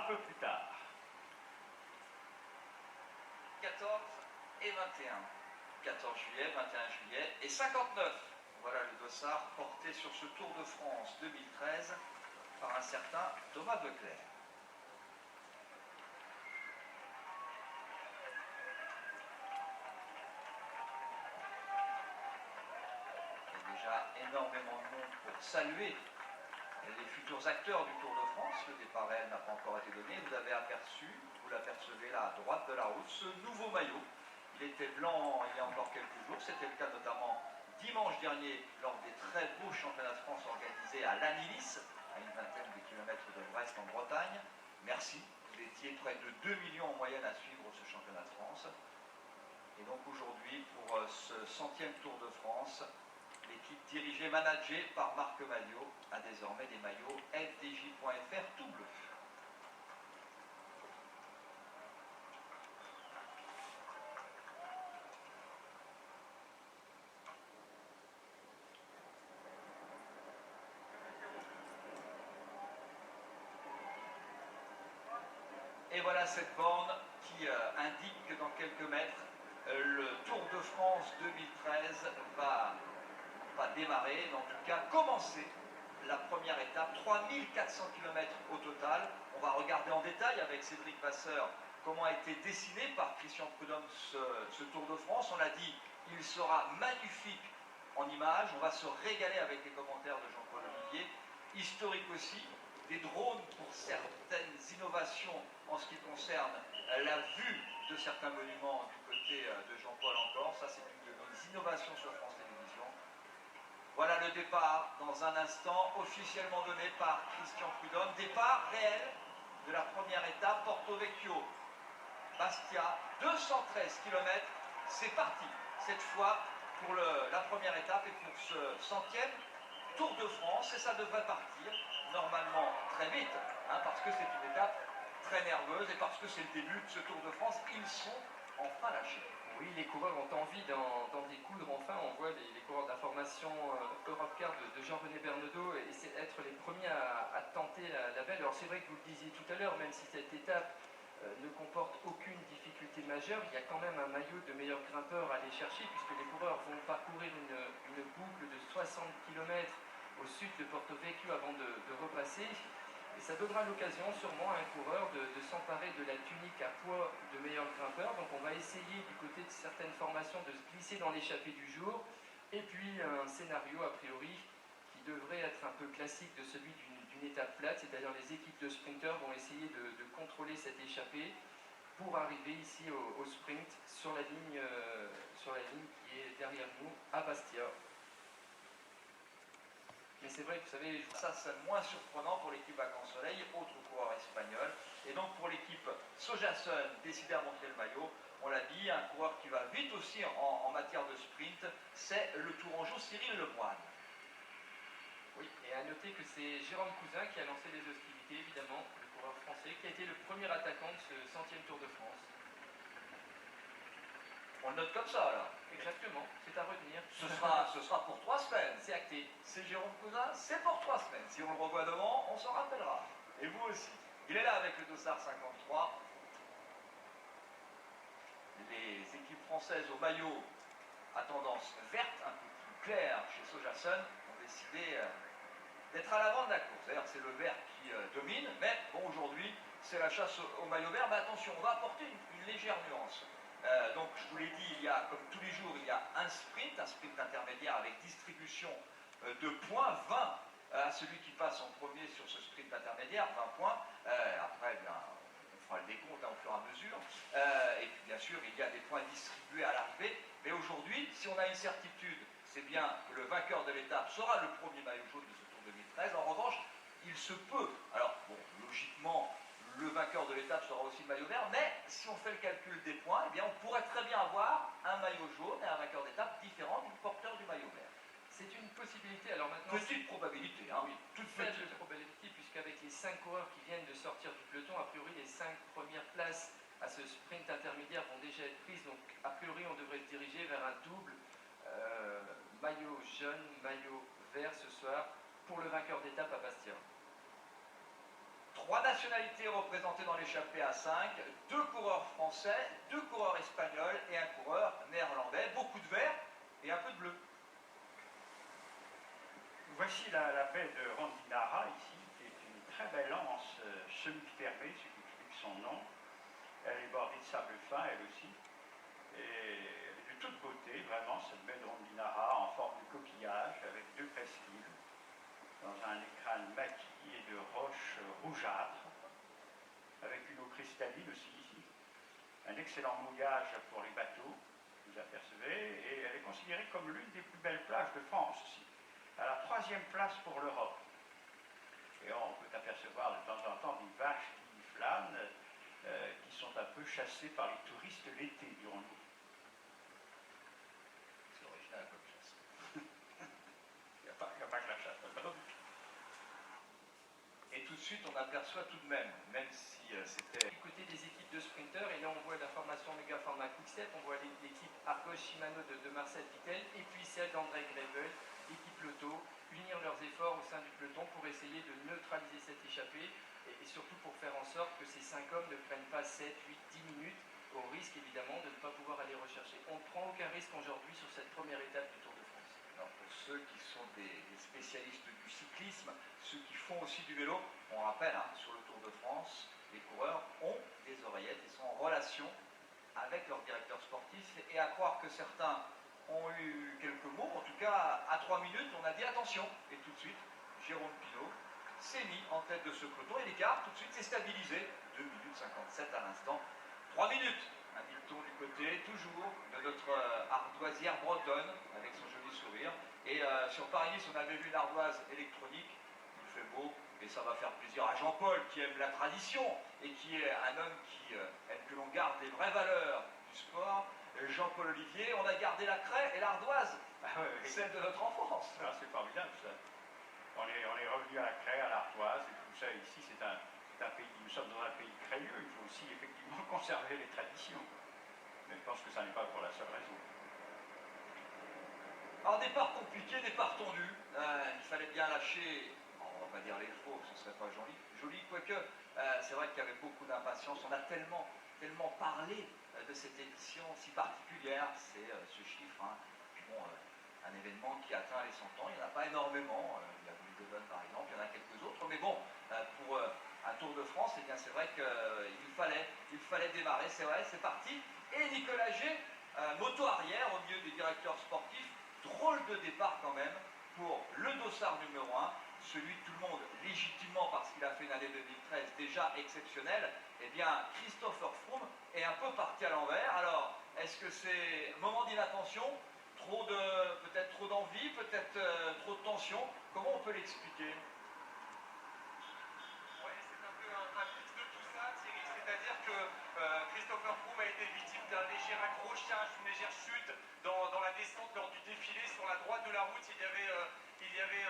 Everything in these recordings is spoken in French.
peu plus tard. 14 et 21. 14 juillet, 21 juillet et 59. Voilà le dossard porté sur ce Tour de France 2013 par un certain Thomas Voeckler. Il y a déjà énormément de monde pour saluer les futurs acteurs du Tour de France. Le départ réel n'a pas encore été donné. Vous avez aperçu, vous l'apercevez là à droite de la route, ce nouveau maillot. Il était blanc il y a encore quelques jours. C'était le cas notamment dimanche dernier lors des très beaux championnats de France organisés à Lannilis, à une vingtaine de kilomètres de Brest en Bretagne. Merci, vous étiez près de 2 millions en moyenne à suivre ce championnat de France. Et donc aujourd'hui, pour ce 100e Tour de France, l'équipe dirigée et managée par Marc Maillot a désormais des maillots FDJ.fr tout bleu. Et voilà cette borne qui indique que dans quelques mètres, le Tour de France 2013 va pas démarrer, mais en tout cas commencer la première étape. 3400 km au total. On va regarder en détail avec Cédric Vasseur comment a été dessiné par Christian Prudhomme ce Tour de France. On l'a dit, il sera magnifique en images. On va se régaler avec les commentaires de Jean-Paul Olivier. Historique aussi. Des drones pour certaines innovations en ce qui concerne la vue de certains monuments du côté de Jean-Paul encore. Ça, c'est une de nos innovations sur France Télévisions. Voilà le départ dans un instant, officiellement donné par Christian Prudhomme. Départ réel de la première étape, Porto Vecchio, Bastia, 213 km. C'est parti, cette fois, pour la première étape et pour ce 100e Tour de France. Et ça devrait partir normalement très vite, hein, parce que c'est une étape très nerveuse et parce que c'est le début de ce Tour de France. Ils sont enfin lâchés. Oui, les coureurs ont envie d'en découdre. Enfin, on voit les coureurs de la formation Europcar de Jean-René Bernaudot et c'est être les premiers à tenter la belle. Alors c'est vrai que vous le disiez tout à l'heure, même si cette étape ne comporte aucune difficulté majeure, il y a quand même un maillot de meilleur grimpeur à aller chercher puisque les coureurs vont parcourir une boucle de 60 km au sud de Porto Vecchio avant de repasser. Et ça donnera l'occasion sûrement à un coureur de s'emparer de la tunique à poids de meilleur grimpeur. Donc on va essayer du côté de certaines formations de se glisser dans l'échappée du jour. Et puis un scénario a priori qui devrait être un peu classique de celui d'une étape plate, c'est-à-dire les équipes de sprinteurs vont essayer de contrôler cette échappée pour arriver ici au sprint sur la ligne qui est derrière nous à Bastia. Mais c'est vrai que vous savez, ça c'est moins surprenant pour l'équipe Vacances Soleil, autre coureur espagnol. Et donc pour l'équipe Sojasun, décidé à montrer le maillot, on l'a dit, un coureur qui va vite aussi en matière de sprint, c'est le Tourangeau Cyril Lemoine. Oui, et à noter que c'est Jérôme Cousin qui a lancé les hostilités, évidemment, le coureur français, qui a été le premier attaquant de ce 100e Tour de France. On le note comme ça, là. Exactement, c'est à retenir. Ce sera pour 3 semaines. C'est acté. C'est Jérôme Cousin, c'est pour 3 semaines. Si on le revoit devant, on s'en rappellera. Et vous aussi. Il est là avec le dossard 53. Les équipes françaises au maillot à tendance verte, un peu plus claire chez Sojasun, ont décidé d'être à l'avant de la course. D'ailleurs, c'est le vert qui domine, mais bon, aujourd'hui, c'est la chasse au maillot vert. Mais attention, on va apporter une légère nuance. Donc je vous l'ai dit, il y a, comme tous les jours, il y a un sprint intermédiaire avec distribution de points, 20 à celui qui passe en premier sur ce sprint intermédiaire, 20 points. Après, bien, on fera le décompte au fur et à mesure. Et puis bien sûr, il y a des points distribués à l'arrivée. Mais aujourd'hui, si on a une certitude, c'est bien que le vainqueur de l'étape sera le premier maillot jaune de ce Tour 2013. En revanche, il se peut, alors bon, logiquement, le vainqueur de l'étape sera aussi le maillot vert, mais si on fait le calcul des points, eh bien on pourrait très bien avoir un maillot jaune et un vainqueur d'étape différent du porteur du maillot vert. C'est une possibilité, alors maintenant... Petite probabilité, hein, oui, toute faible probabilité, puisqu'avec les 5 coureurs qui viennent de sortir du peloton, a priori les 5 premières places à ce sprint intermédiaire vont déjà être prises, donc a priori on devrait se diriger vers un double maillot jaune, maillot vert ce soir, pour le vainqueur d'étape à Bastia. 3 nations nationalités représentées dans l'échappée à 5, 2 coureurs français, 2 coureurs espagnols et un coureur néerlandais. Beaucoup de vert et un peu de bleu. Voici la baie de Rondinara ici, qui est une très belle anse semi-fermée, ce qui explique son nom. Elle est bordée de sable fin, elle aussi. Et elle est de toute beauté, vraiment, cette baie de Rondinara en forme de coquillage, avec 2 presqu'îles, dans un écran maquis et de roches rougeâtres, avec une eau cristalline aussi ici. Un excellent mouillage pour les bateaux, vous apercevez, et elle est considérée comme l'une des plus belles plages de France aussi. À la 3e place pour l'Europe. Et on peut apercevoir de temps en temps des vaches qui flânent, qui sont un peu chassées par les touristes l'été, dirons-nous. C'est original comme chasse. Il n'y a pas que la chasse. Et tout de suite, on aperçoit tout de même si c'était... Du côté des équipes de sprinteurs, et là on voit la formation Mega Format Quickstep, on voit l'équipe Argos Shimano de Marcel Kittel, et puis celle d'André Greipel, l'équipe Lotto, unir leurs efforts au sein du peloton pour essayer de neutraliser cette échappée, et surtout pour faire en sorte que ces 5 hommes ne prennent pas 7, 8, 10 minutes, au risque évidemment de ne pas pouvoir aller rechercher. On ne prend aucun risque aujourd'hui sur cette première étape du Tour de France. Alors pour ceux qui sont des spécialistes du cyclisme, ceux qui font aussi du vélo, on rappelle, sur le Tour de France, les coureurs ont des oreillettes et sont en relation avec leur directeur sportif, et à croire que certains ont eu quelques mots, en tout cas à 3 minutes, on a dit attention, et tout de suite, Jérôme Pinault s'est mis en tête de ce peloton, et l'écart tout de suite s'est stabilisé, 2 minutes 57 à l'instant, 3 minutes, un dicton du côté, toujours, de notre ardoisière bretonne, avec son joli sourire, et sur Paris-Nice, on avait vu une ardoise électronique, il fait beau, et ça va faire plaisir à Jean-Paul, qui aime la tradition, et qui est un homme qui aime que l'on garde les vraies valeurs du sport. Jean-Paul Olivier, on a gardé la craie et l'ardoise, celle de notre enfance. Ah, c'est formidable ça. On est revenu à la craie, à l'ardoise, et tout ça. Ici, c'est un pays, nous sommes dans un pays crayeux, il faut aussi effectivement conserver les traditions. Mais je pense que ça n'est pas pour la seule raison. Alors, départ compliqué, départ tendu. Il fallait bien lâcher, on va pas dire les chevaux, ce serait pas joli, quoique c'est vrai qu'il y avait beaucoup d'impatience. On a tellement parlé de cette édition si particulière, c'est ce chiffre. Bon, un événement qui atteint les 100 ans, il n'y en a pas énormément. Il y a Wimbledon par exemple, il y en a quelques autres, mais bon, pour un Tour de France, eh bien c'est vrai qu'il fallait démarrer, c'est vrai, c'est parti. Et Nicolas G, moto arrière au milieu des directeurs sportifs, drôle de départ quand même pour le dossard numéro 1, celui de tout le monde, légitimement parce qu'il a fait une année 2013 déjà exceptionnelle. Eh bien, Christopher Froome est un peu parti à l'envers. Alors, est-ce que c'est un moment d'inattention, peut-être trop d'envie, peut-être trop de tension? Comment on peut l'expliquer? Oui, c'est un peu un mix de tout ça, Thierry. C'est-à-dire que Christopher Froome a été victime d'un léger accrochage, une légère chute dans la descente lors du défilé. Sur la droite de la route, il y avait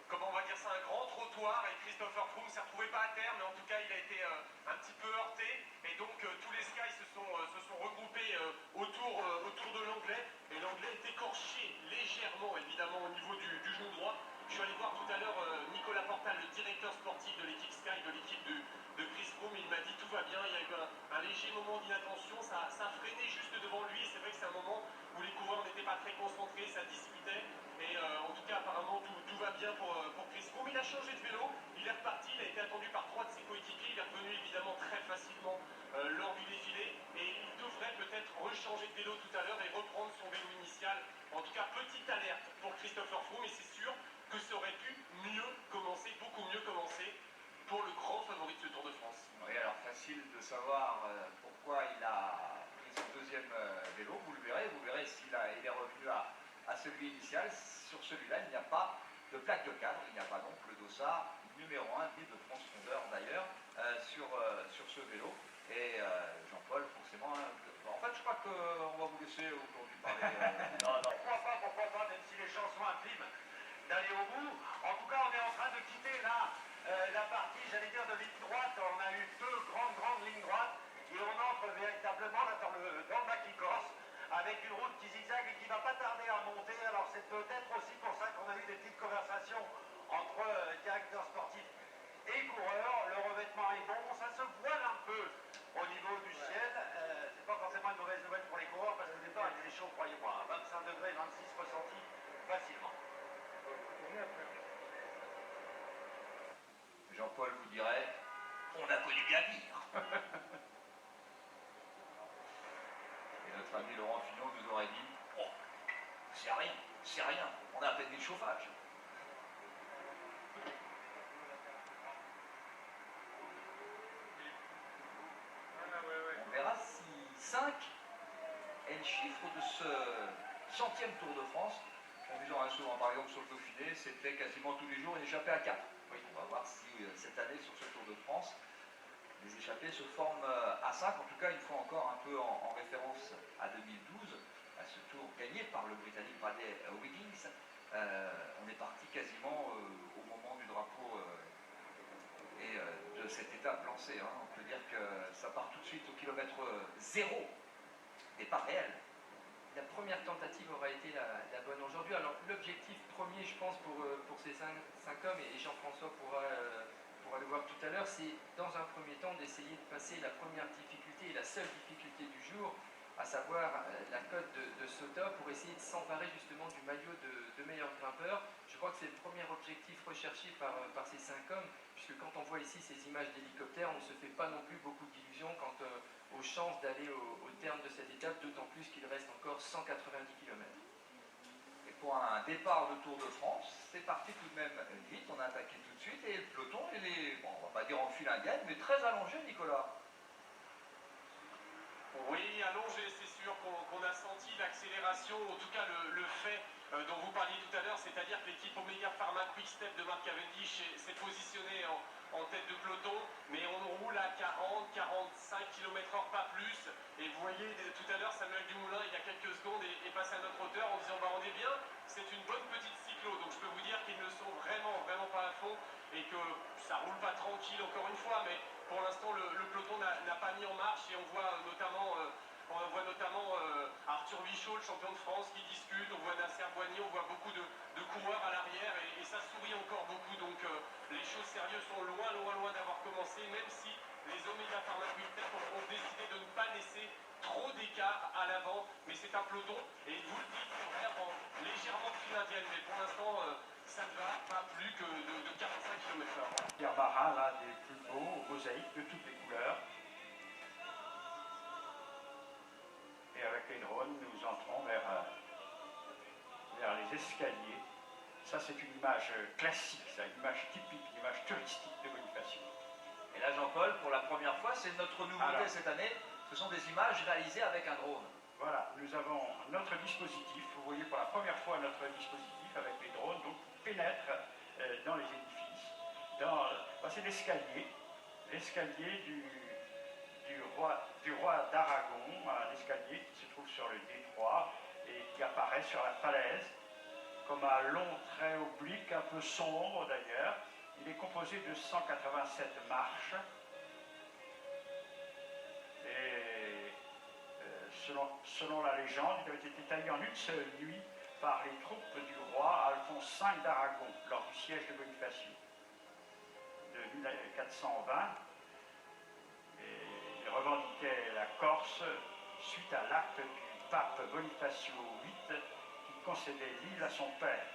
comment on va dire ça, un grand trottoir, et Christopher Froome ne s'est retrouvé pas à terre, mais en tout cas il a été un petit peu heurté, et donc tous les skies se sont regroupés autour de l'anglais, et l'anglais est écorché légèrement évidemment au niveau du genou droit. Je suis allé voir tout à l'heure Nicolas Portal, le directeur sportif de l'équipe Sky, de l'équipe de Chris Froome. Il m'a dit tout va bien, il y a eu un léger moment d'inattention, ça freinait juste devant lui. C'est vrai que c'est un moment où les coureurs n'étaient pas très concentrés, ça discutait, et en tout cas apparemment tout va bien pour Chris Froome. Il a changé de vélo, il est reparti, il a été attendu par 3 de ses coéquipiers, il est revenu évidemment très facilement lors du défilé, et il devrait peut-être rechanger de vélo tout à l'heure et reprendre son vélo initial. En tout cas, petite alerte pour Christopher Froome, et c'est sûr que ça aurait pu mieux commencer, beaucoup mieux commencer pour le grand favori de ce Tour de France. Oui, alors facile de savoir pourquoi il a pris son deuxième vélo, vous verrez s'il est revenu à celui initial. Sur celui-là, il n'y a pas de plaque de cadre, il n'y a pas donc le dossard numéro 1, ni de transpondeur d'ailleurs, sur ce vélo. Et Jean-Paul, forcément, en fait je crois qu'on va vous laisser aujourd'hui parler. Non, pourquoi pas, même si les chansons impriment, d'aller au bout. En tout cas, on est en train de quitter là la partie, j'allais dire, de ligne droite. On a eu 2 grandes lignes droites, et on entre véritablement là dans le maquis corse, avec une route qui zigzague et qui va pas tarder à monter. Alors c'est peut-être aussi pour ça qu'on a eu des petites conversations entre directeurs sportifs et coureurs. Le revêtement Jean-Paul vous dirait, on a connu bien pire. Et notre ami Laurent Fignon nous aurait dit, oh, c'est rien, on a à peine mis le chauffage. On verra si 5 est le chiffre de ce 100e Tour de France. En disant souvent, par exemple, sur le Dauphiné, c'était quasiment tous les jours une échappée à 4. Oui, on va voir si cette année, sur ce Tour de France, les échappées se forment à 5. En tout cas, une fois encore, un peu en référence à 2012, à ce Tour gagné par le Britannique Bradley Wiggins. On est parti quasiment au moment du drapeau et de cette étape lancée. Hein. On peut dire que ça part tout de suite au kilomètre 0, départ réel. La première tentative aura été la bonne aujourd'hui. Alors l'objectif premier, je pense, pour ces cinq hommes, et Jean-François pourra le voir tout à l'heure, c'est dans un premier temps d'essayer de passer la première difficulté et la seule difficulté du jour, à savoir la côte de Sota, pour essayer de s'emparer justement du maillot de meilleur grimpeur. Je crois que c'est le premier objectif recherché par ces 5 hommes, puisque quand on voit ici ces images d'hélicoptère, on ne se fait pas non plus beaucoup d'illusions quant aux chances d'aller au terme de cette étape, d'autant plus qu'il reste encore 190 km. Et pour un départ de Tour de France, c'est parti tout de même vite, on a attaqué tout de suite, et le peloton, il est, bon, on va pas dire en flinguette, mais très allongé, Nicolas. Oui, allongé, c'est sûr qu'on a senti l'accélération, en tout cas le fait dont vous parliez tout à l'heure, c'est-à-dire que l'équipe Omega Pharma Quick Step de Mark Cavendish s'est positionnée en tête de peloton, mais on roule à 40-45 km/h, pas plus. Et vous voyez, tout à l'heure, Samuel Dumoulin, il y a quelques secondes, est passé à notre hauteur en disant, bah, on est bien, c'est une bonne petite cyclo. Donc je peux vous dire qu'ils ne sont vraiment pas à fond et que ça roule pas tranquille encore une fois, mais pour l'instant, le peloton n'a pas mis en marche, et on voit notamment Arthur Vichot, le champion de France, qui discute, on voit Nasser Boigny, on voit beaucoup de coureurs à l'arrière, et ça sourit encore beaucoup. Donc les choses sérieuses sont loin d'avoir commencé, même si les Omega Pharma Quick Step ont décidé de ne pas laisser trop d'écart à l'avant. Mais c'est un peloton, et vous le dites, on regarde légèrement de file indienne, mais pour l'instant, ça ne va pas plus que de 45 km/h. Pierre Barra, l'un des plus beaux, mosaïques de toutes les couleurs. Et avec les drones, nous entrons vers les escaliers. Ça, c'est une image classique, ça, une image typique, une image touristique de Bonifacio. Et là, Jean-Paul, pour la première fois, c'est notre nouveauté cette année, ce sont des images réalisées avec un drone. Voilà, nous avons notre dispositif, vous voyez pour la première fois notre dispositif avec les drones, donc qui pénètrent dans les édifices. C'est l'escalier du roi d'Aragon, un escalier qui se trouve sur le détroit et qui apparaît sur la falaise, comme un long trait oblique, un peu sombre d'ailleurs. Il est composé de 187 marches. Et selon la légende, il avait été taillé en une seule nuit par les troupes du roi Alphonse V d'Aragon lors du siège de Bonifacio de 1420. Et il revendiquait la Corse suite à l'acte du pape Bonifacio VIII qui concédait l'île à son père.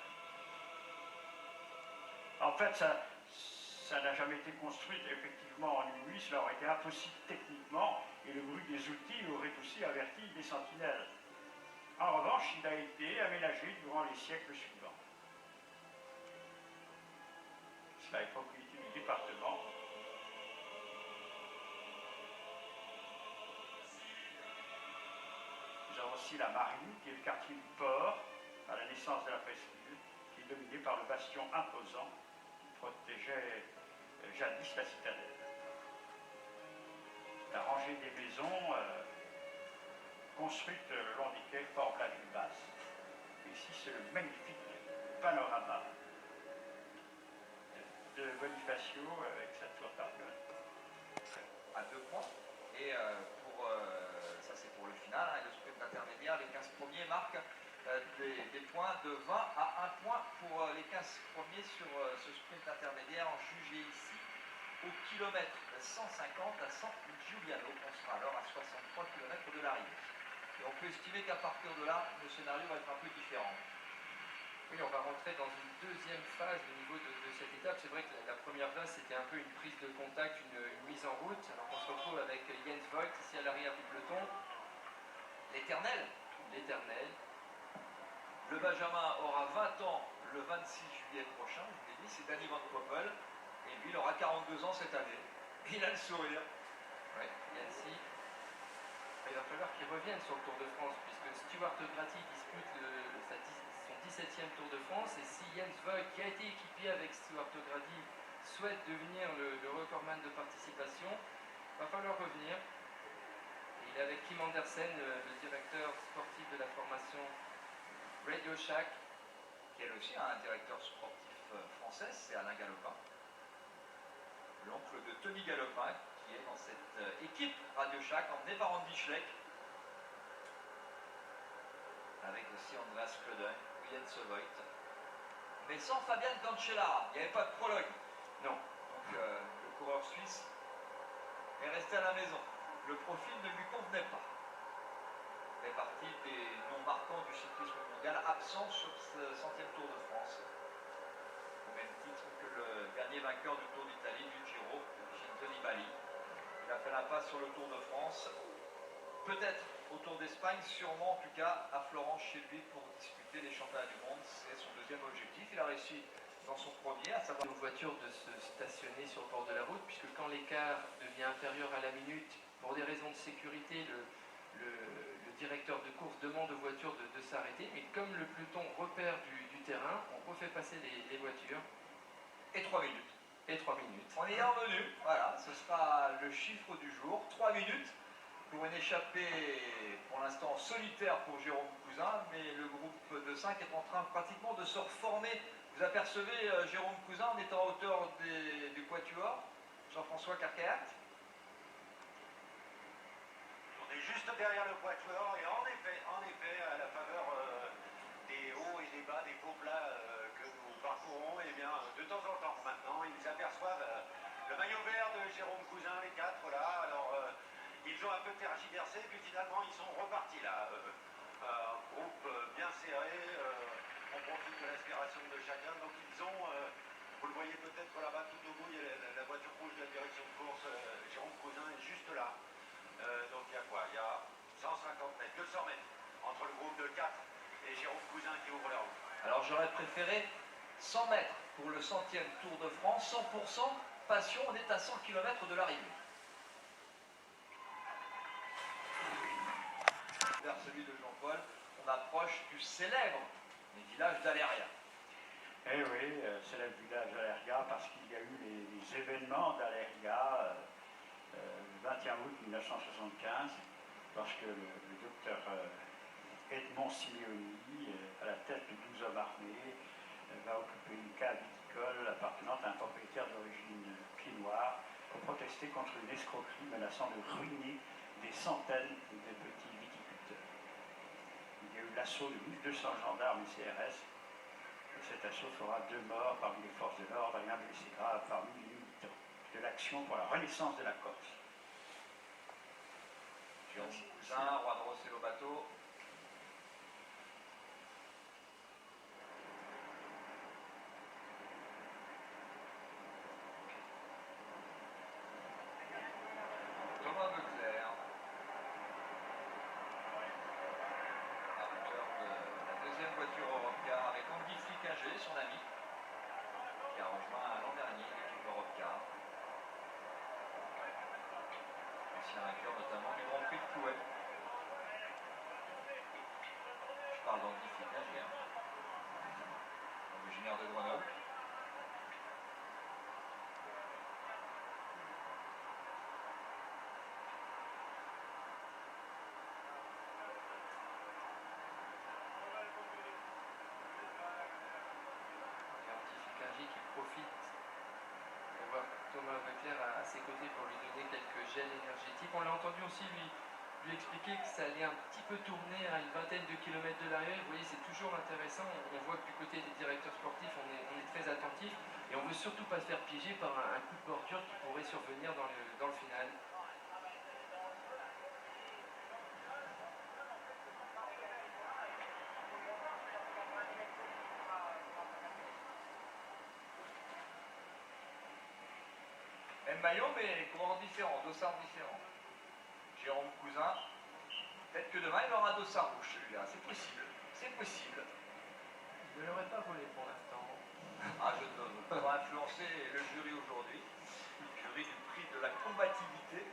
En fait, ça n'a jamais été construit effectivement en une nuit, cela aurait été impossible techniquement, et le bruit des outils aurait aussi averti des sentinelles. En revanche, il a été aménagé durant les siècles suivants. Cela est propriété du département. Nous avons aussi la marine, qui est le quartier du port, à la naissance de la presqu'île, qui est dominé par le bastion imposant qui protégeait jadis la citadelle. La rangée des maisons construites le long des quais forment la ville basse. Ici, c'est le magnifique panorama de Bonifacio avec sa tour d'Argonne. À 2 points. Et ça c'est pour le final, hein, et le sprint intermédiaire, les 15 premiers marquent des points de 20 à 1 point pour les 15 premiers sur ce sprint intermédiaire jugé ici au kilomètre 150 à San Giuliano. On sera alors à 63 km de l'arrivée. Et on peut estimer qu'à partir de là, le scénario va être un peu différent. Oui, on va rentrer dans une deuxième phase au niveau de cette étape. C'est vrai que la première place, c'était un peu une prise de contact, une mise en route. Alors qu'on se retrouve avec Jens Voigt ici à l'arrière du peloton. L'éternel. Le Benjamin aura 20 ans le 26 juillet prochain, je vous l'ai dit, c'est Danny Van Poppel. Et lui, il aura 42 ans cette année. Il a le sourire. Oui, Yancy. Il va falloir qu'il revienne sur le Tour de France, puisque Stuart Grady dispute son 17e Tour de France, et si Jens Voigt, qui a été équipé avec Stuart Grady, souhaite devenir le recordman de participation, il va falloir revenir. Et il est avec Kim Andersen, le directeur sportif de la formation Radio Shack, Qui est aussi un directeur sportif français, c'est Alain Galopin, l'oncle de Tony Galopin, qui est dans cette équipe Radio Shack, emmené par Andy Schleck, avec aussi Andreas Klöden, Jens Voigt, mais sans Fabian Cancellara. Il n'y avait pas de prologue. non, Donc le coureur suisse est resté à la maison. Le profil ne lui convenait pas. Il fait partie des noms marquants du cyclisme mondial, absent sur ce 100e Tour de France, au même titre que le dernier vainqueur du Tour d'Italie, du Giro, Vincenzo Nibali. Il a fait l'impasse sur le Tour de France, peut-être au Tour d'Espagne, sûrement en tout cas à Florence chez lui pour disputer les championnats du monde. C'est son deuxième objectif. Il a réussi dans son premier, à savoir aux voitures de se stationner sur le bord de la route, puisque quand l'écart devient inférieur à la minute, pour des raisons de sécurité, le directeur de course demande aux voitures de s'arrêter, mais comme le peloton repère du terrain, on refait passer les voitures. et 3 minutes. Et 3 minutes. On est en menu, voilà, ce sera le chiffre du jour. 3 minutes pour une échappée pour l'instant solitaire pour Jérôme Cousin, mais le groupe de 5 est en train pratiquement de se reformer. Vous apercevez Jérôme Cousin en étant à hauteur du quatuor, Jean-François Carcaert. On est juste derrière le quatuor et en effet, à la faveur des hauts et des bas, des faux plats que nous parcourons, et bien, de temps en temps maintenant, ils aperçoivent le maillot vert de Jérôme Cousin, les 4 là. Alors, ils ont un peu tergiversé, puis finalement, ils sont repartis là. Un groupe bien serré, on profite de l'aspiration de chacun. Donc, ils ont, vous le voyez peut-être là-bas tout au bout, il y a la voiture rouge de la direction de course. Jérôme Cousin est juste là. Donc il y a quoi? Il y a 150 mètres, 200 mètres entre le groupe de 4 et Jérôme Cousin qui ouvre la route. Alors j'aurais préféré 100 mètres pour le 100e Tour de France, 100% passion, on est à 100 km de l'arrivée. Vers celui de Jean-Paul, on approche du célèbre village d'Aléria. Eh oui, c'est le village d'Aléria parce qu'il y a eu les événements d'Aléria le 21 août 1975, lorsque le docteur Edmond Simeoni, à la tête de 12 hommes armés, va occuper une cave viticole appartenant à un propriétaire d'origine pied-noir pour protester contre une escroquerie menaçant de ruiner des centaines de petits viticulteurs. Il y a eu l'assaut de 1200 gendarmes et CRS. Et cet assaut fera 2 morts parmi les forces de l'ordre et un blessé grave parmi les militants de l'Action pour la renaissance de la Corse. Jérôme Cousin, Juan Rossello Bateau. Thomas Beclerc, à hauteur de la deuxième voiture Europcar avec Andy Flickinger, son ami, qui a rejoint l'an dernier l'équipe Europcar. Ancien vainqueur notamment du Grand Prix de Couët. Je parle d'Andy Flickinger, originaire de Grenoble. Qui profite de voir Thomas Beclerc à ses côtés pour lui donner quelques gels énergétiques. On l'a entendu aussi lui expliquer que ça allait un petit peu tourner à une vingtaine de kilomètres de l'arrivée. Vous voyez, c'est toujours intéressant. On voit que du côté des directeurs sportifs, on est très attentif et on ne veut surtout pas se faire piéger par un coup de bordure qui pourrait survenir dans le final. maillot, mais coureurs différents, dossards différents. Jérôme Cousin, peut-être que demain il aura dossard rouge celui-là, c'est possible, c'est possible. Il ne l'aurait pas volé pour l'instant. Ah, je ne veux pas influencer le jury aujourd'hui, le jury du prix de la combativité.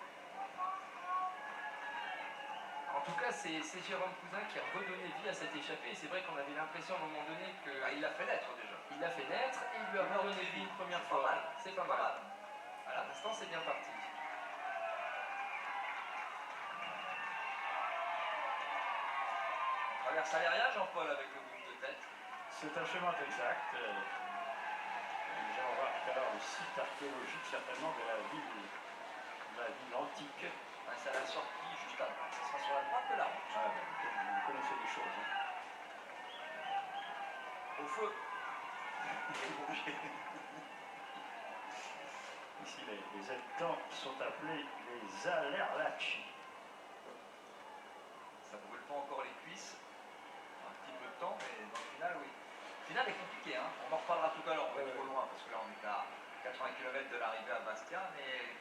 En tout cas, c'est Jérôme Cousin qui a redonné vie à cette échappée. Et c'est vrai qu'on avait l'impression à un moment donné que. Ah, il l'a fait naître déjà. Il l'a fait naître et il lui a redonné vie une première C'est pas fois. mal. C'est pas mal. À l'instant, c'est bien parti. On traverse Aléria, Jean-Paul, avec le groupe de tête. C'est un chemin exact. Nous allons voir tout à l'heure le site archéologique certainement de la ville antique. Ah, c'est à la sortie juste avant. Ça sera sur la droite de la route. Ah, vous connaissez des choses. Hein. Au feu. Ici, les habitants sont appelés les Alerlachi. Ça ne brûle pas encore les cuisses. Un petit peu de temps, mais dans le final, oui. Le final est compliqué, hein. On en reparlera tout à l'heure, on va trop loin, parce que là on est à 80 km de l'arrivée à Bastia, mais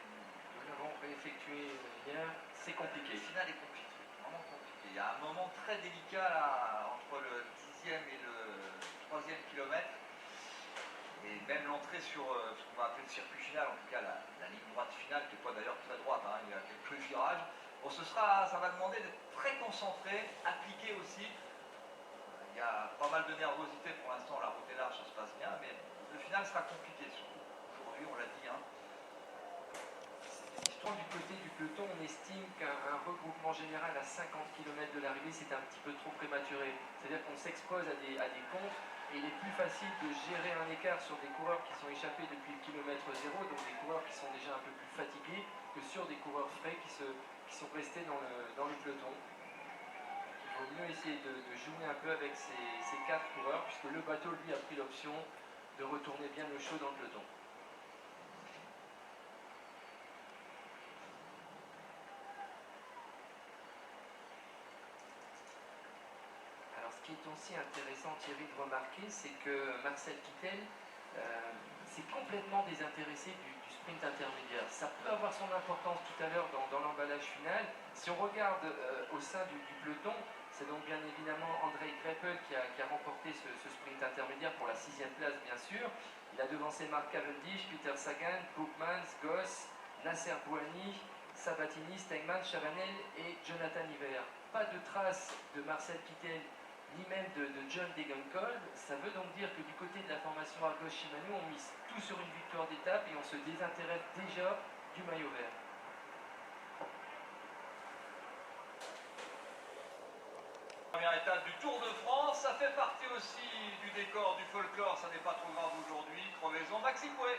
Nous l'avons réeffectué hier. C'est compliqué. le final est compliqué, vraiment compliqué. Il y a un moment très délicat là, entre le 10e et le 3e kilomètre. Et même l'entrée sur ce qu'on va appeler le circuit final, en tout cas la ligne droite finale, qui n'est pas d'ailleurs très droite, hein, il y a quelques virages. Bon, ça va demander d'être très concentré, appliqué aussi. Il y a pas mal de nervosité pour l'instant, la route est large, ça se passe bien, mais le final sera compliqué surtout. Aujourd'hui, on l'a dit. Hein. Histoire du côté du peloton, on estime qu'un regroupement général à 50 km de l'arrivée, c'est un petit peu trop prématuré. C'est-à-dire qu'on s'expose à des comptes et il est plus facile de gérer un écart sur des coureurs qui sont échappés depuis le kilomètre zéro, donc des coureurs qui sont déjà un peu plus fatigués, que sur des coureurs frais qui sont restés dans le peloton. Il vaut mieux essayer de jouer un peu avec ces 4 coureurs, puisque le bateau, lui, a pris l'option de retourner bien le chaud dans le peloton. Alors, ce qui est aussi intéressant, Thierry, de remarquer, c'est que Marcel Kittel s'est complètement désintéressé du sprint intermédiaire. Ça peut avoir son importance tout à l'heure dans l'emballage final. Si on regarde au sein du peloton, c'est donc bien évidemment André Greipel qui a remporté ce sprint intermédiaire pour la 6e place, bien sûr. Il a devancé Mark Cavendish, Peter Sagan, Koopmans, Goss, Nasser Bouhanni, Sabatini, Stegman, Chavanel et Jonathan Hiver. Pas de trace de Marcel Kittel ni même de John Degenkolb. Ça veut donc dire que du côté de la formation Argos Shimano, on mise tout sur une victoire d'étape et on se désintéresse déjà du maillot vert. Première étape du Tour de France, ça fait partie aussi du décor du folklore, ça n'est pas trop grave aujourd'hui. Crevaison, Maxime Bouet.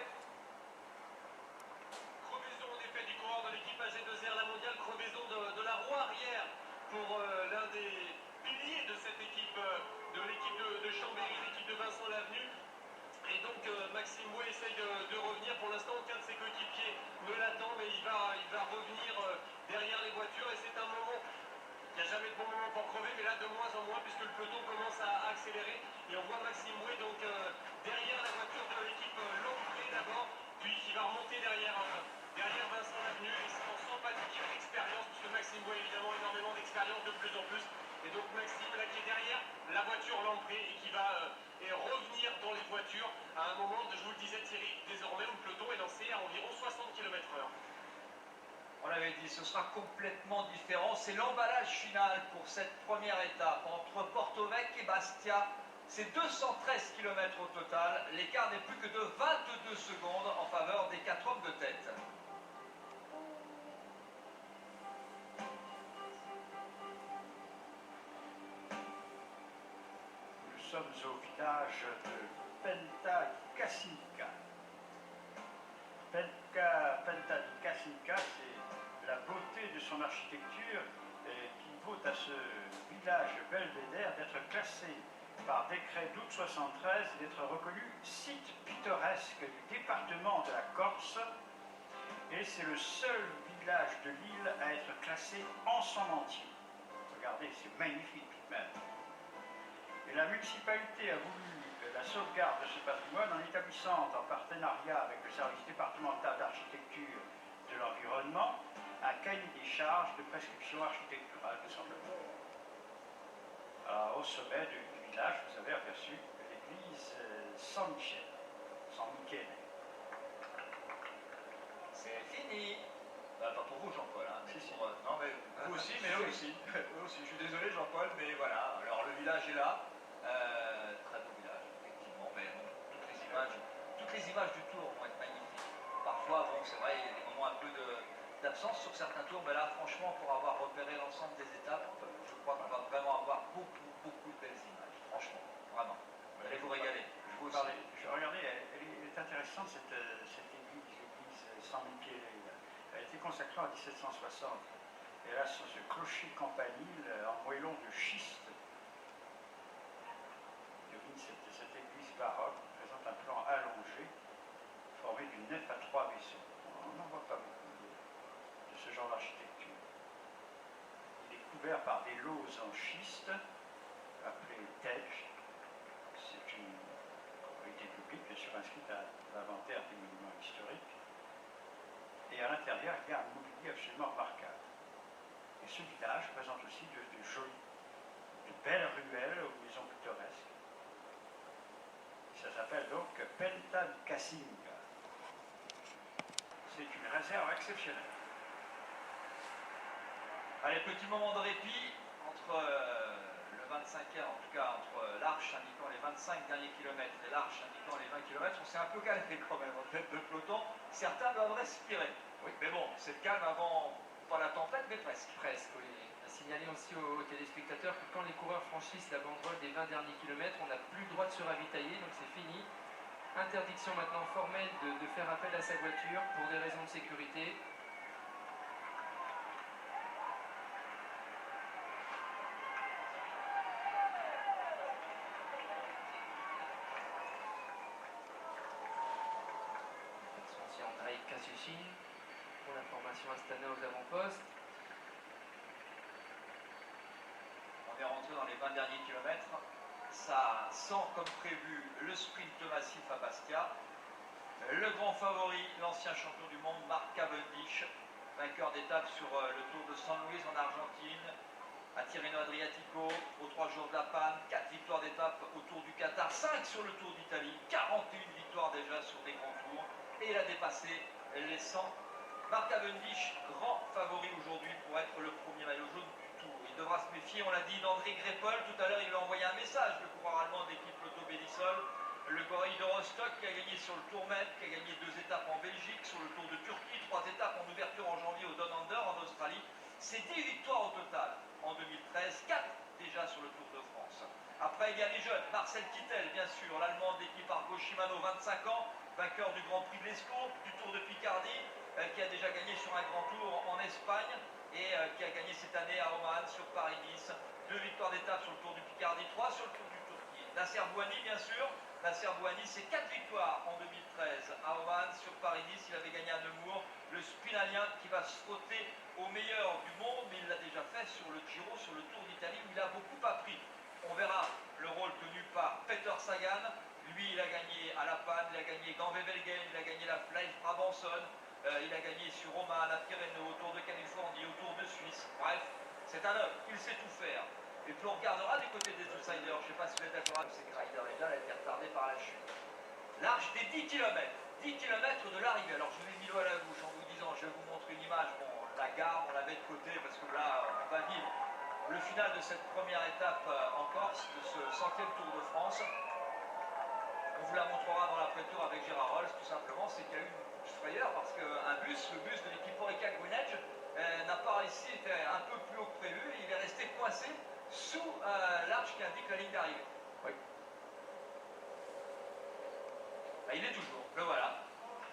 Crevaison en effet du coureur de l'équipe AG2R, la mondiale, crevaison de la roue arrière pour l'un des piliers de cette équipe, de l'équipe de Chambéry, l'équipe de Vincent Lavenu. Et donc Maxime Bouet essaye de revenir. Pour l'instant, aucun de ses coéquipiers ne l'attend, mais il va revenir derrière les voitures. Et c'est un moment, il n'y a jamais de bon moment pour crever, mais là de moins en moins, puisque le peloton commence à accélérer. Et on voit Maxime Bouet donc derrière la voiture de l'équipe Lompré d'abord, puis qui va remonter derrière Vincent Lavenu. Et c'est en sympathie d'expérience, puisque Maxime Bouet évidemment énormément d'expérience de plus en plus. Et donc Maxime là qui est derrière la voiture Lampré et qui va revenir dans les voitures à un moment, je vous le disais Thierry, désormais où le peloton est lancé à environ 60 km/h. On l'avait dit, ce sera complètement différent. C'est l'emballage final pour cette première étape entre Porto Vecchio et Bastia. C'est 213 km au total. L'écart n'est plus que de 22 secondes en faveur des 4 hommes de tête. Nous sommes au village de Penta di Casinca. Penta di Casinca, c'est la beauté de son architecture qui vaut à ce village belvédère d'être classé par décret d'août 73 et d'être reconnu site pittoresque du département de la Corse. Et c'est le seul village de l'île à être classé en son entier. Regardez, c'est magnifique même. Et la municipalité a voulu la sauvegarde de ce patrimoine en établissant établissant en partenariat avec le service départemental d'architecture de l'environnement un cahier des charges de prescription architecturale, tout simplement. Alors, au sommet du village, vous avez aperçu l'église San Michel, San Michele. C'est fini. Bah, pas pour vous, Jean-Paul. Hein, mais Si, pour, non, mais vous aussi, mais eux aussi. Eux aussi. Je suis désolé, Jean-Paul, mais voilà. Alors, le village est là. Très beau village, effectivement. Mais bon, toutes les images du tour vont être magnifiques. Parfois, bon, c'est vrai, il y a des moments un peu d'absence sur certains tours, mais là, franchement, pour avoir repéré l'ensemble des étapes, je crois qu'on va vraiment avoir beaucoup de belles images. Franchement, vraiment. Vous allez vous régaler. Je vous aussi. Regardez, elle est intéressante cette église, l'église San Michele. Elle a été consacrée en 1760. Et là, sur ce clocher campanile en moellon de schiste, cette église baroque présente un plan allongé, formé d'une nef à 3 vaisseaux. On n'en voit pas beaucoup de ce genre d'architecture. Il est couvert par des lauses en schiste, appelées tèges. C'est une propriété publique, bien sûr inscrite à l'inventaire des monuments historiques. Et à l'intérieur, il y a un mobilier absolument remarquable. Et ce village présente aussi de belles ruelles aux maisons pittoresques. Ça s'appelle donc Penta di Casinga. C'est une réserve exceptionnelle. Allez, petit moment de répit entre le 25e, en tout cas entre l'arche indiquant les 25 derniers kilomètres et l'arche indiquant les 20 km. On s'est un peu calmé quand même en tête de peloton. Certains doivent respirer. Oui, mais bon, c'est le calme avant, pas la tempête, mais presque. Presque, oui. À signaler aussi aux téléspectateurs que quand les coureurs franchissent la banderole des 20 derniers kilomètres, on n'a plus le droit de se ravitailler, donc c'est fini. Interdiction maintenant formelle de faire appel à sa voiture pour des raisons de sécurité. Attention, Andrei Kasuchin pour la formation Astana aux avant-postes. On est rentré dans les 20 derniers kilomètres. Ça sent comme prévu le sprint massif à Bastia. Le grand favori, l'ancien champion du monde, Marc Cavendish, vainqueur d'étape sur le Tour de San Luis en Argentine, à Tirreno Adriatico, aux 3 jours de la panne, 4 victoires d'étape au Tour du Qatar, 5 sur le Tour d'Italie, 41 victoires déjà sur des grands tours, et il a dépassé les 100. Marc Cavendish, grand favori aujourd'hui pour être le premier maillot jaune du Tour. Il devra se méfier, on l'a dit, d'André Greipel. Tout à l'heure, il lui a envoyé un message, le coureur allemand de l'équipe Lotto Bélisol. Le gorille de Rostock qui a gagné sur le Tour Med, qui a gagné 2 étapes en Belgique, sur le Tour de Turquie, 3 étapes en ouverture en janvier au Down Under en Australie. C'est 10 victoires au total en 2013, 4 déjà sur le Tour de France. Après, il y a les jeunes, Marcel Kittel, bien sûr, l'allemand de l'équipe Argo Shimano, 25 ans, vainqueur du Grand Prix de l'Escaut, du Tour de Picardie, qui a déjà gagné sur un grand tour en Espagne et qui a gagné cette année à Oman sur Paris-Nice. 2 victoires d'étape sur le Tour du Picardie, 3 sur le Tour du Turquie. Nasser Bouhanni, bien sûr. Nasser Bouhanni, c'est 4 victoires en 2013 à Oman sur Paris-Nice. Il avait gagné à Nemours. Le Spinalien qui va se frotter au meilleur du monde, mais il l'a déjà fait sur le Giro, sur le Tour d'Italie, où il a beaucoup appris. On verra le rôle tenu par Peter Sagan. Lui, il a gagné à La Panne, il a gagné Gand-Wevelgem, il a gagné la Flèche Brabanson, il a gagné sur Oman, à Tirreno, au Tour de Californie, au Tour de Suisse. Bref, c'est un homme, il sait tout faire. Et puis on regardera du côté des outsiders. Je ne sais pas si vous êtes d'accord avec ces Ryder Eda, elle a été retardée par la chute. L'arche des 10 km. 10 km de l'arrivée. Alors je vous ai mis l'eau à la bouche en vous disant, je vais vous montrer une image. Bon, la gare, on la met de côté parce que là, on va vivre le final de cette première étape en Corse, de ce 100e Tour de France. On vous la montrera dans l'après-tour avec Gérard Rolls, tout simplement. C'est qu'il y a eu une frayeur parce qu'un bus, le bus de l'équipe Orica Greenedge, n'a pas réussi, était un peu plus haut que prévu. Et il est resté coincé sous l'arche qui indique la ligne d'arrivée. Oui. Bah, il est toujours, le voilà.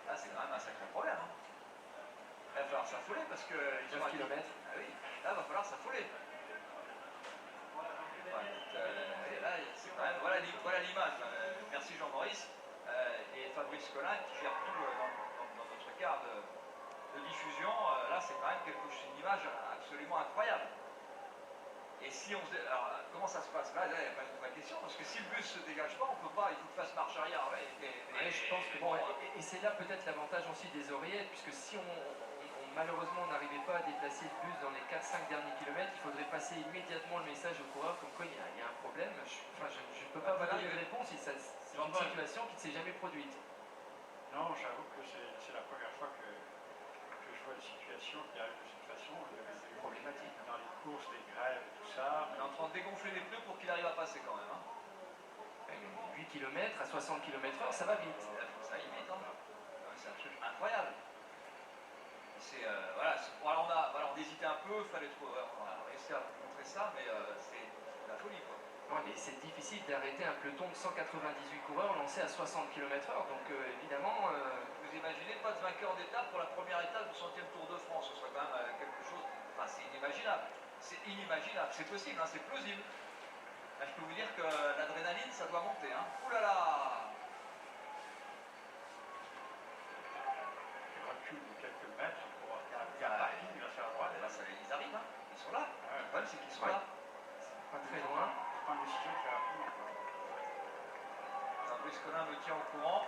Là, c'est quand même un sacré problème. Hein. Il va falloir s'affoler parce que... 9 km. Ah oui, là, il va falloir s'affoler. Et là, c'est quand même... Voilà l'image. Merci Jean-Maurice et Fabrice Collin qui gère tout dans notre quart de diffusion. Là, c'est quand même une image absolument incroyable. Et si on se... Alors, comment ça se passe? Là, il n'y a pas de vraie question, parce que si le bus ne se dégage pas, on peut pas, il faut que fasse marche arrière. Ouais, je pense que bon, et c'est là peut-être l'avantage aussi des oreillettes, puisque si malheureusement on n'arrivait pas à déplacer le bus dans les 4-5 derniers kilomètres, il faudrait passer immédiatement le message au coureur comme quoi il y a un problème. Je ne peux pas vous donner une réponse, c'est une situation qui ne s'est jamais produite. Non, j'avoue que c'est la première fois que je vois une situation qui arrive de cette façon. C'est problématique. Dans les courses, les grèves, tout ça. On est en train de dégonfler les pneus pour qu'il arrive à passer quand même. Hein. 8 km à 60 km/h, ça va vite. Ça y est vite, hein. C'est un truc incroyable. Voilà, on hésitait un peu, on a réussi à vous montrer ça, mais c'est la folie quoi. Ouais, mais c'est difficile d'arrêter un peloton de 198 coureurs lancé à 60 km/h, donc évidemment... Vous imaginez pas de vainqueur d'étape pour la première étape du 100e Tour de France, ce serait quand même quelque chose... Enfin, c'est inimaginable. C'est inimaginable, c'est possible, hein, c'est plausible. Là, je peux vous dire que l'adrénaline, ça doit monter. Hein. Ouh là là! Tu recules de quelques mètres pour regarder un parking, il va faire à droite. Là, ils arrivent, hein. Ils sont là. Ouais. Le problème, c'est qu'ils sont là. Pas très loin. Je prends une décision très rapide. Fabrice Collin me tient au courant.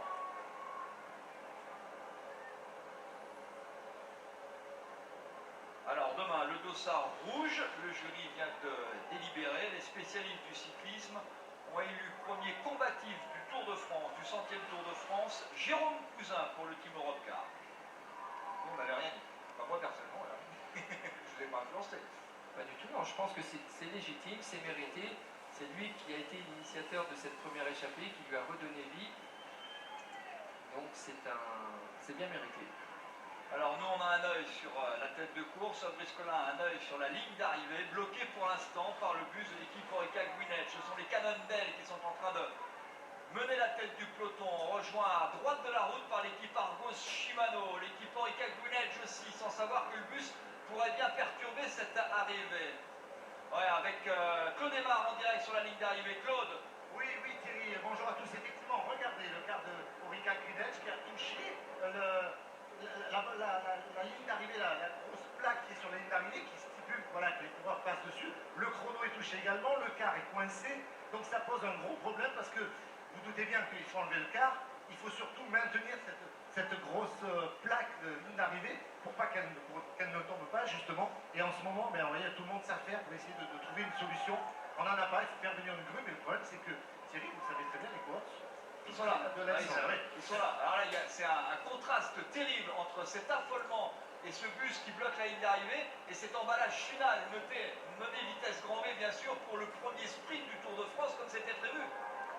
Alors demain, le dossard rouge, le jury vient de délibérer. Les spécialistes du cyclisme ont élu premier combatif du Tour de France, du 100e Tour de France, Jérôme Cousin pour le Team Europcar. Nous, on n'avait rien dit. Enfin, moi, personnellement, là, je ne vous ai pas influencé. Pas du tout, non, je pense que c'est légitime, c'est mérité. C'est lui qui a été l'initiateur de cette première échappée, qui lui a redonné vie. Donc c'est bien mérité. Alors nous on a un œil sur la tête de course, Fabrice Collin a un œil sur la ligne d'arrivée, bloqué pour l'instant par le bus de l'équipe Orica Gwinett. Ce sont les Cannondale qui sont en train de mener la tête du peloton, rejoint à droite de la route par l'équipe Argos Shimano, l'équipe Orica Gwinett aussi, sans savoir que le bus pourrait bien perturber cette arrivée. Ouais, avec Claude Aymar en direct sur la ligne d'arrivée. Claude. Oui, Thierry, bonjour à tous. Effectivement, regardez le quart de Orica Gwinett qui a touché la ligne d'arrivée, la grosse plaque qui est sur la ligne d'arrivée qui stipule voilà, que les coureurs passent dessus. Le chrono est touché également, le quart est coincé, donc ça pose un gros problème parce que vous doutez bien qu'il faut enlever le quart, il faut surtout maintenir cette grosse plaque de ligne d'arrivée pour pas qu'elle ne tombe pas justement. Et en ce moment, vous voyez, tout le monde s'affaire pour essayer de trouver une solution. On n'en a pas, il faut faire venir une grue, mais le problème c'est que Thierry, vous savez très bien, les coureurs ils sont là. Ils sont là. Alors là, c'est un contraste terrible entre cet affolement et ce bus qui bloque la ligne d'arrivée et cet emballage final mené vitesse grand V, bien sûr, pour le premier sprint du Tour de France, comme c'était prévu.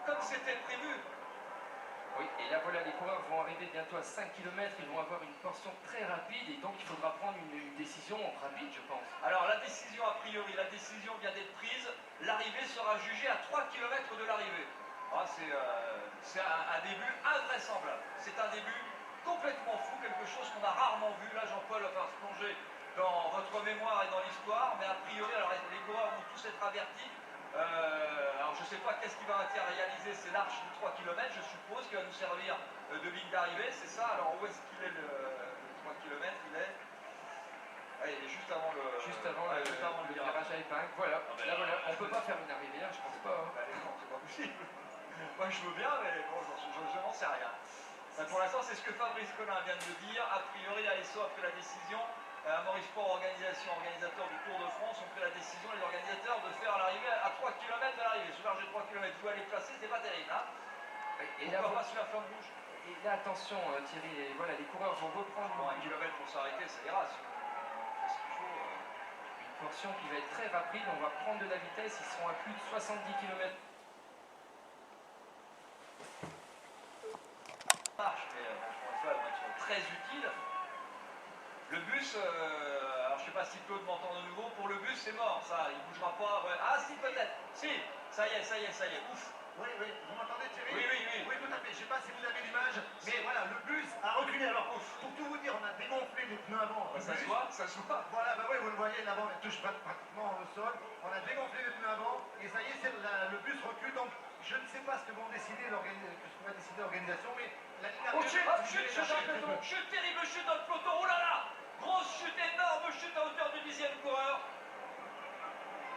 Comme c'était prévu. Oui, et là voilà, les coureurs vont arriver bientôt à 5 km, ils vont avoir une portion très rapide et donc il faudra prendre une décision rapide, je pense. Alors la décision, a priori, la décision vient d'être prise, l'arrivée sera jugée à 3 km de l'arrivée. Ah, c'est un début invraisemblable. C'est un début complètement fou, quelque chose qu'on a rarement vu. Là, Jean-Paul va se plonger dans votre mémoire et dans l'histoire, mais a priori, alors, les coureurs vont tous être avertis. Alors, je ne sais pas qu'est-ce qui va matérialiser, c'est l'arche du 3 km, je suppose, qui va nous servir de ligne d'arrivée, c'est ça. Alors, où est-ce qu'il est le 3 km? Il est juste avant le virage à épingle. Voilà, là, voilà. On ne peut pas faire une arrivée là, je pense pas. Hein. Non, c'est pas possible. Moi je veux bien, mais bon, je n'en sais rien. Pour l'instant, c'est ce que Fabrice Collin vient de me dire. A priori, l'ASO a pris la décision. Maurice Sport, organisateur du Tour de France, ont pris la décision, les organisateurs, de faire l'arrivée à 3 km de l'arrivée. Sous large de 3 km, vous allez placer, c'est pas terrible. Hein. Et là, pas sur la flamme rouge. Et là, attention, Thierry, voilà, les coureurs vont reprendre. Bon, 1 km pour s'arrêter, ça ira. Si on fait ce qu'il faut. Une portion qui va être très rapide, on va prendre de la vitesse, ils seront à plus de 70 km. Marche, mais encore une fois, elles vont être très utiles. Le bus, alors je sais pas si Claude m'entend de nouveau, pour le bus c'est mort, ça, il bougera pas. Ouais. Ah si, peut-être, si, ça y est, ouf. Oui, vous m'entendez Thierry? Oui. Oui, tout à fait, je sais pas si vous avez l'image, mais voilà, le bus a reculé. Alors, pour tout vous dire, on a dégonflé les pneus avant. Ça se voit. Voilà, oui, vous le voyez, l'avant ne touche pas pratiquement au sol. On a dégonflé les pneus avant, et ça y est, le bus recule, donc je ne sais pas ce que va décider l'organisation, mais la ligne Chute, terrible chute dans le peloton, oh là là, grosse chute, énorme chute à hauteur du 10e coureur.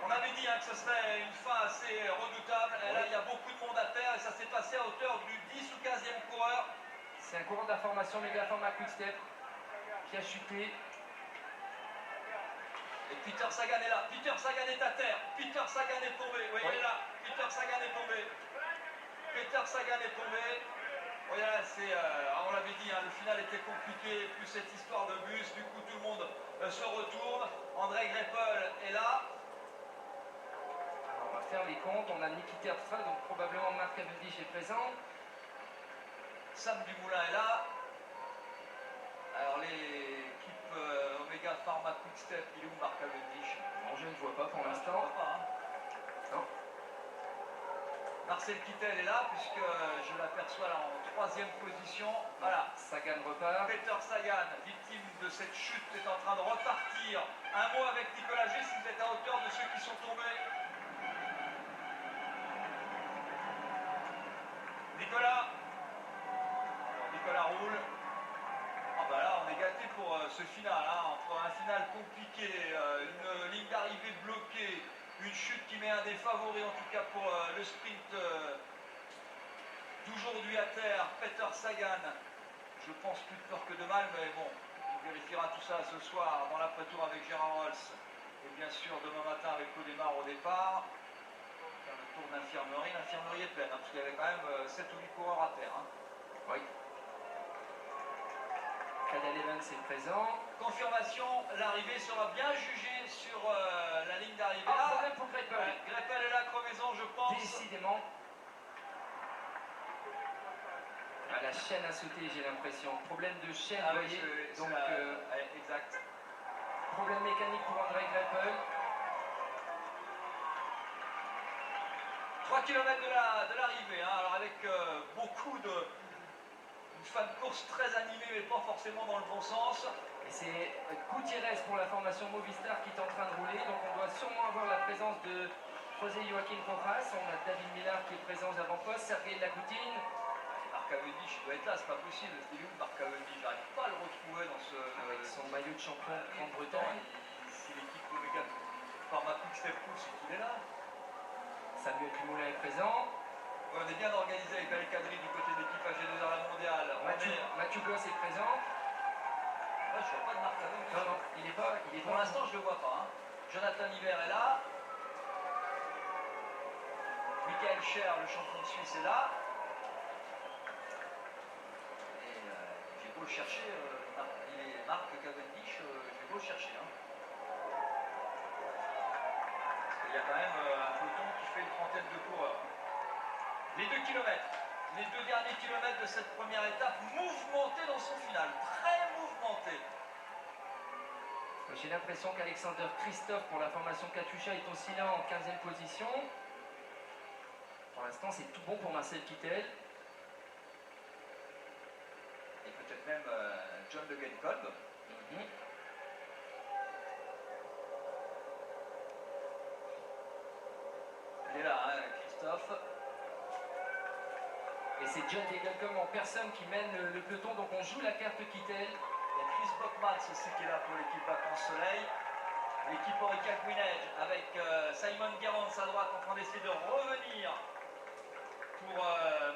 On avait dit que ce serait une fin assez redoutable. Et là, il y a beaucoup de monde à terre et ça s'est passé à hauteur du 10 ou 15e coureur. C'est un coureur de la formation Megaforma Quick-Step qui a chuté. Et Peter Sagan est là. Peter Sagan est à terre. Peter Sagan est tombé. Oui, il est là. Peter Sagan est tombé. Peter Sagan est tombé. Oui, là, on l'avait dit, le final était compliqué. Plus cette histoire de bus. Du coup, tout le monde se retourne. André Greipel est là. Alors, on va faire les comptes. On a Niki Terpstra, donc probablement Mark Cavendish est présent. Sam Dumoulin est là. Alors l'équipe Omega Pharma Quick Step, il est où Mark Cavendish? Non, je ne vois pas pour Je l'instant. vois pas, Non. Marcel Kittel est là puisque je l'aperçois là en 3e position. Voilà. Sagan repart. Peter Sagan, victime de cette chute, est en train de repartir. Un mot avec Nicolas G, si vous êtes à hauteur de ceux qui sont tombés. Nicolas. Nicolas roule. Ah bah là on est gâté pour ce final, entre un final compliqué, une ligne d'arrivée bloquée, une chute qui met un des favoris en tout cas pour le sprint d'aujourd'hui à terre, Peter Sagan. Je pense plus de peur que de mal, mais bon, on vérifiera tout ça ce soir dans l'après-tour avec Gérard Rolls et bien sûr demain matin avec Codemar au départ. Faire le tour d'infirmerie, l'infirmerie est pleine, parce qu'il y avait quand même 7 ou 8 coureurs à terre. Oui. Cadel Evans est présent. Confirmation, l'arrivée sera bien jugée sur la ligne d'arrivée. Problème pour Greipel. Greipel est là, crevaison, je pense. Décidément. Ah, la chaîne a sauté, j'ai l'impression. Problème de chaîne, vous voyez. Donc, exact. problème mécanique pour André Greipel. 3 km de l'arrivée, alors avec beaucoup de fan de course très animée, mais pas forcément dans le bon sens. Et c'est Gutiérrez pour la formation Movistar qui est en train de rouler. Donc on doit sûrement avoir la présence de José Joaquin Rojas. On a David Millard qui est présent aux avant-postes, Sergei Lagoutine. Marc Cavendish doit être là, c'est pas possible. Il est où Marc Cavendish? J'arrive pas à le retrouver dans ce. Avec son maillot de champion de Grande-Bretagne. C'est l'équipe Omega Pharma Quick Step Course, c'est qu'il est là. Samuel Dumoulin est présent. Ouais, on est bien organisé avec El Kadri du côté de l'équipe AG2R La Mondiale. Mathieu Goss est présent. Là, je vois pas de Marc Cavendish. Non, il est pas. Pour l'instant, je le vois pas. Jonathan Hiver est là. Michael Scher, le champion de Suisse, est là. Et j'ai beau le chercher, Marc Cavendish, j'ai beau le chercher. Parce qu'il y a quand même un peloton qui fait une trentaine de coureurs. Les 2 km, les 2 derniers kilomètres de cette première étape, mouvementée dans son final, très mouvementée. J'ai l'impression qu'Alexander Christophe pour la formation Katusha est aussi là en 15e position. Pour l'instant, c'est tout bon pour Marcel Kittel. Et peut-être même John de Genkolb. Il est là, Christophe. Et c'est John Degenkolb en personne qui mène le peloton, donc on joue la carte Kittel. Il y a Chris Bockmans aussi qui est là pour l'équipe Vacances Soleil. L'équipe Orica Greenedge avec Simon Gerrans à droite en train d'essayer de revenir pour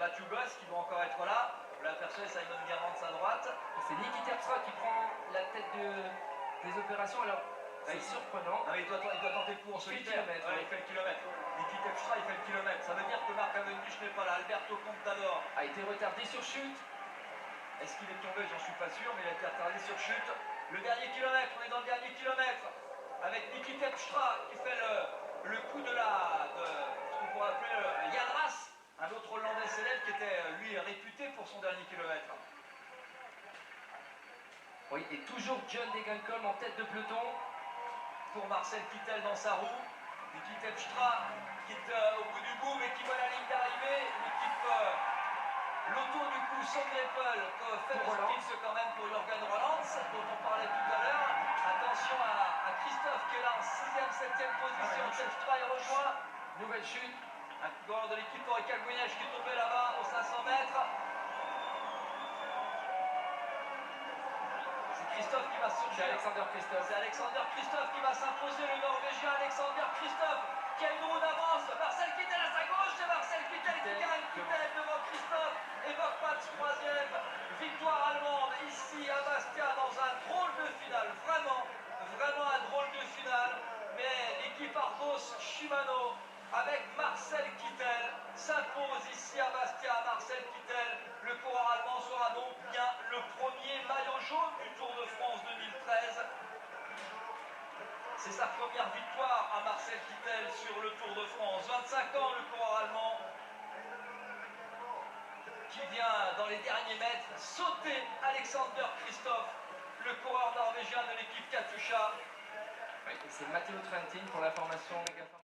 Mathieu Goss qui doit encore être là. Vous l'apercevez, Simon Gerrans à droite. C'est Niki Terpstra qui prend la tête des opérations. Alors, c'est surprenant. Non, mais il doit tenter le coup en solitaire. Il fait le kilomètre. Niki Terpstra, il fait le kilomètre. Ça veut dire que Marc Cavendish n'est pas là. Alberto Contador a été retardé sur chute. Est-ce qu'il est tombé? J'en suis pas sûr, mais il a été retardé sur chute. Le dernier kilomètre, on est dans le dernier kilomètre. Avec Niki Terpstra qui fait le coup de ce qu'on pourrait appeler Jan Raas, un autre Hollandais célèbre qui était lui réputé pour son dernier kilomètre. Oui, et toujours John Degenkolb en tête de peloton. Pour Marcel Kittel dans sa roue. Niki Terpstra qui est au bout du bout mais qui voit la ligne d'arrivée. L'équipe Lotto du coup, son Greipel fait le sprint quand même pour Jürgen Roland, dont on parlait tout à l'heure. Attention à Christophe qui est là en 6e, 7e position. Terpstra est rejoint. Nouvelle chute. Un coureur de l'équipe Orica Greenedge qui est tombé là-bas aux 500 mètres. C'est Christophe qui va C'est surgir. Alexander Kristoff. C'est Alexander Kristoff qui va s'imposer, le Norvégien Alexander Kristoff qui a une roue d'avance. Marcel Kittel à sa gauche, c'est Marcel Kittel qui gagne. Kittel devant Kristoff et Bokmans troisième. Victoire allemande ici à Bastia dans un drôle de finale. Vraiment un drôle de finale. Mais l'équipe Argos Shimano avec Marcel Kittel s'impose ici à Bastia. Marcel Kittel, le coureur allemand, sera donc bien le premier maillot jaune du Tour de France 2013. C'est sa première victoire à Marcel Kittel sur le Tour de France. 25 ans, le coureur allemand qui vient dans les derniers mètres sauter Alexander Kristoff, le coureur norvégien de l'équipe Katusha. Oui, et c'est Matteo Trentin pour la formation Mega.